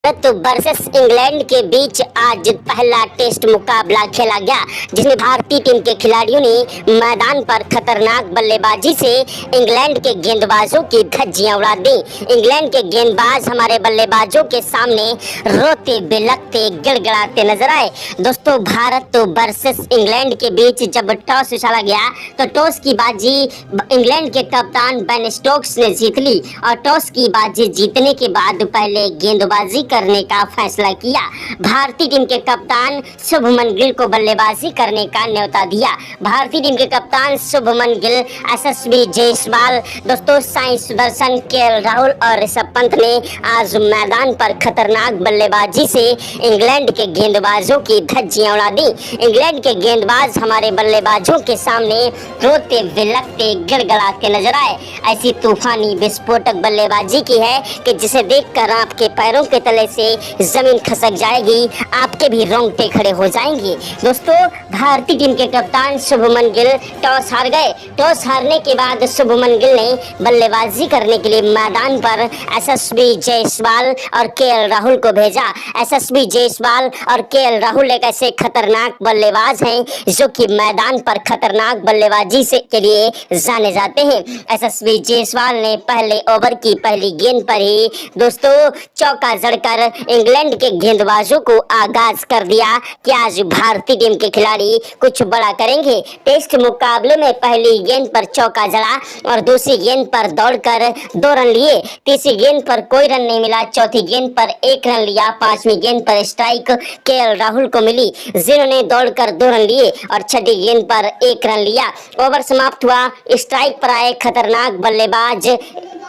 Bharat versus England के बीच आज पहला टेस्ट मुकाबला खेला गया, जिसमें भारतीय टीम के खिलाड़ियों ने मैदान पर खतरनाक बल्लेबाजी से इंग्लैंड के गेंदबाजों की धज्जियां उड़ा दी। इंग्लैंड के गेंदबाज हमारे बल्लेबाजों के सामने रोते बिलखते गिड़गिड़ाते नजर आए। दोस्तों, भारत वर्सेस इंग्लैंड के बीच जब टॉस उछाला गया तो टॉस की बाजी इंग्लैंड के कप्तान बेन स्टोक्स ने जीत ली और टॉस की बाजी जीतने के बाद पहले गेंदबाजी करने का फैसला किया। भारतीय टीम के कप्तान शुभमन गिल को बल्लेबाजी करने का न्योता दिया। भारतीय टीम के कप्तान शुभमन गिल, यशस्वी जायसवाल, दोस्तों साई सुदर्शन, केएल राहुल और ऋषभ पंत ने आज मैदान पर खतरनाक बल्लेबाजी से इंग्लैंड के गेंदबाजों की धज्जियां उड़ा दी। इंग्लैंड के गेंदबाज हमारे बल्लेबाजों के सामने रोते बिलखते गिड़गिड़ाते नजर आए। ऐसी तूफानी विस्फोटक बल्लेबाजी की है कि जिसे देखकर आपके पैरों के तले से जमीन खसक जाएगी, आपके भी रोंगटे खड़े हो जाएंगे। दोस्तों, भारतीय टीम के कप्तान शुभमन गिल टॉस हार गए। टॉस हारने के बाद शुभमन गिल ने बल्लेबाजी करने के लिए मैदान पर यशस्वी जायसवाल और केएल राहुल को भेजा। यशस्वी जायसवाल और केएल राहुल एक ऐसे खतरनाक बल्लेबाज हैं जो कि मैदान पर खतरनाक बल्लेबाजी से के लिए जाने जाते हैं। यशस्वी जायसवाल ने पहले ओवर की पहली गेंद पर ही दोस्तों चौका जड़कर इंग्लैंड के गेंदबाजों को आगाज कर दिया कि आज भारतीय टीम के खिलाड़ी कुछ बड़ा करेंगे। टेस्ट मुकाबले में पहली गेंद पर चौका जड़ा और दूसरी गेंद पर दौड़कर 2 रन लिए। तीसरी गेंद पर कोई रन नहीं मिला। चौथी गेंद पर 1 रन लिया। 5वीं गेंद पर स्ट्राइक केएल राहुल को मिली, जिन्होंने दौड़कर 2 रन लिए और छठी गेंद पर 1 रन लिया। ओवर समाप्त हुआ। स्ट्राइक पर आए खतरनाक बल्लेबाज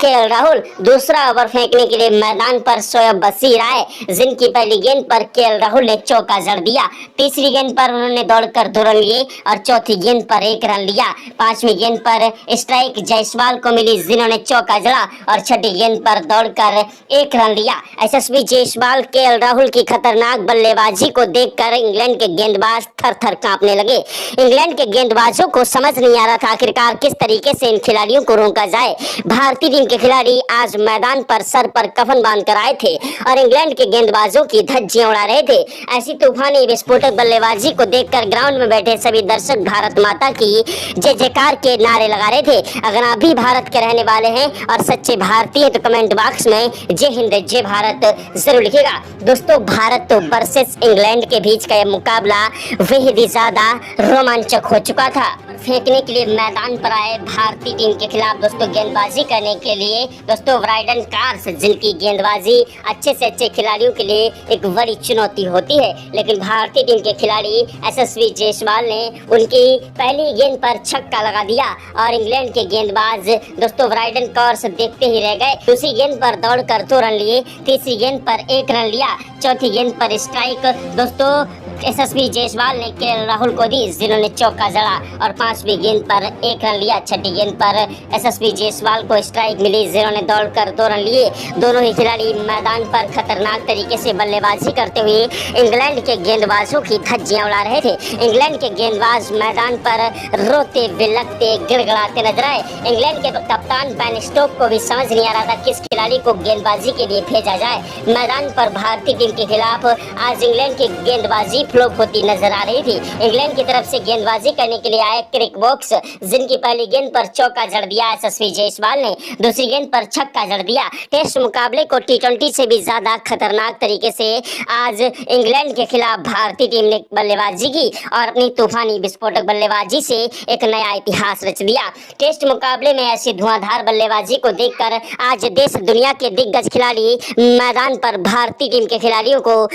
केएल राहुल दूसरा ओवर फेंकने के लिए मैदान पर शोएब बशीर आए, जिनकी पहली गेंद पर केएल राहुल ने चौका जड़ दिया। तीसरी गेंद पर उन्होंने दौड़कर 2 रन लिए और चौथी गेंद पर 1 रन लिया। 5वीं गेंद पर स्ट्राइक जायसवाल को मिली, जिन्होंने चौका जड़ा और छठी गेंद पर दौड़कर 1 रन लिया। यशस्वी जायसवाल, केएल राहुल की खतरनाक बल्लेबाजी को देखकर इंग्लैंड के गेंदबाज थर-थर कांपने लगे। इंग्लैंड के गेंदबाजों को समझ नहीं आ रहा था आखिरकार किस तरीके से इन खिलाड़ियों को रोका जाए। भारतीय टीम के खिलाड़ी आज मैदान पर सर पर कफन बांधकर आए थे और इंग्लैंड के गेंदबाजों की धज्जियां उड़ा रहे थे। ऐसी तूफानी विस्फोटक बल्लेबाजी को देखकर ग्राउंड में बैठे सभी दर्शक भारत माता की जय जयकार के नारे लगा रहे थे। अगर आप भी भारत के रहने वाले हैं और सच्चे भारतीय हैं तो कमेंट बॉक्स में जय हिंद जय भारत जरूर लिखिएगा। दोस्तों, भारत वर्सेस इंग्लैंड के बीच का यह मुकाबला बेहद ही ज्यादा रोमांचक हो चुका था। फेंकने के लिए मैदान पर आए भारतीय टीम के खिलाफ दोस्तों गेंदबाजी करने के लिए दोस्तों ब्राइडन कार्स, जिनकी गेंदबाजी अच्छे से अच्छे खिलाड़ियों के लिए एक बड़ी चुनौती होती है, लेकिन भारतीय टीम के खिलाड़ी यशस्वी जायसवाल ने उनकी पहली गेंद पर छक्का लगा दिया और इंग्लैंड के गेंदबाज दोस्तों ब्राइडन कार्स देखते ही रह गए। दूसरी गेंद पर दौड़कर 2 रन लिए। तीसरी गेंद पर 1 रन लिया। चौथी गेंद पर स्ट्राइक दोस्तों यशस्वी जायसवाल ने केएल राहुल को दी, जिन्होंने चौका जड़ा और 5वीं गेंद पर 1 रन लिया। छठी गेंद पर यशस्वी जायसवाल को स्ट्राइक मिली, जिन्होंने दौड़कर 2 रन लिए। दोनों ही खिलाड़ी मैदान पर खतरनाक तरीके से बल्लेबाजी करते हुए इंग्लैंड के गेंदबाजों की धज्जियां उड़ा रहे थे। इंग्लैंड के गेंदबाज मैदान पर रोते बिलखते गिड़गिड़ाते नजर आए। इंग्लैंड के कप्तान बेन स्टोक्स को भी समझ नहीं आ रहा था किस खिलाड़ी को गेंदबाजी के लिए भेजा जाए। मैदान पर भारतीय टीम के खिलाफ आज इंग्लैंड की गेंदबाजी फ्लॉप होती नजर आ रही थी। इंग्लैंड की तरफ से गेंदबाजी करने के लिए आए क्रिक बॉक्स, जिनकी पहली गेंद पर चौका जड़ दिया यशस्वी जायसवाल ने, दूसरी गेंद पर छक्का जड़ दिया। टेस्ट मुकाबले को T20 से भी ज्यादा खतरनाक तरीके से आज इंग्लैंड के खिलाफ भारतीय टीम ने बल्लेबाजी की और अपनी तूफानी विस्फोटक बल्लेबाजी से एक नया इतिहास रच दिया। टेस्ट मुकाबले में ऐसी धुआंधार बल्लेबाजी को देखकर आज देश दुनिया के दिग्गज खिलाड़ी मैदान पर भारतीय टीम के खिलाड़ियों को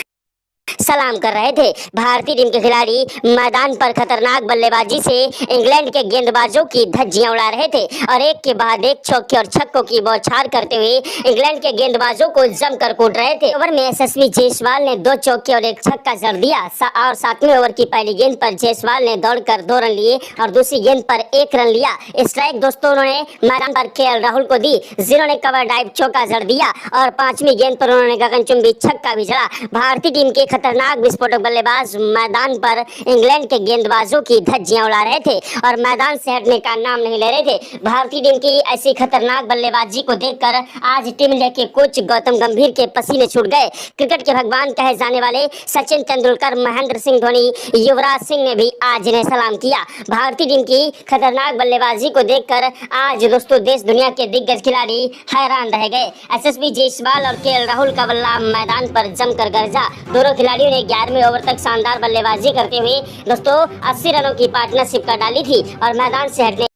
सलाम कर रहे थे। भारतीय टीम के खिलाड़ी मैदान पर खतरनाक बल्लेबाजी से इंग्लैंड के गेंदबाजों की धज्जियां उड़ा रहे थे और एक के बाद एक चौके और छक्कों की बौछार करते हुए इंग्लैंड के गेंदबाजों को जमकर कूट रहे थे। ओवर में यशस्वी जायसवाल ने 2 चौके और 1 छक्का जड़ दिया और 7वें ओवर की पहली गेंद पर जायसवाल ने दौड़कर 2 रन लिए और दूसरी गेंद पर 1 रन लिया। स्ट्राइक दोस्तों उन्होंने मैदान पर केएल राहुल को दी, जिन्होंने कवर ड्राइव चौका जड़ दिया और 5वीं गेंद पर उन्होंने गगनचुंबी छक्का भी जड़ा। भारतीय टीम के खतरनाक विस्फोटक बल्लेबाज मैदान पर इंग्लैंड के गेंदबाजों की धज्जियां उड़ा रहे थे और मैदान से हटने का नाम नहीं ले रहे थे। भारतीय टीम की ऐसी खतरनाक बल्लेबाजी को देखकर आज टीम इंडिया के कोच गौतम गंभीर के पसीने छूट गए। क्रिकेट के भगवान कहे जाने वाले सचिन तेंदुलकर, महेंद्र सिंह धोनी, युवराज सिंह ने भी आज इन्हें सलाम किया। भारतीय टीम की खतरनाक बल्लेबाजी को देखकर आज दोस्तों देश दुनिया के दिग्गज खिलाड़ी हैरान रह गए। एसएसवी जयसवाल और केएल राहुल का बल्ला मैदान पर जमकर गरजा। दोनों खिलाड़ियों ने 11वें ओवर तक शानदार बल्लेबाजी करते हुए दोस्तों 80 रनों की पार्टनरशिप कर डाली थी और मैदान से हटने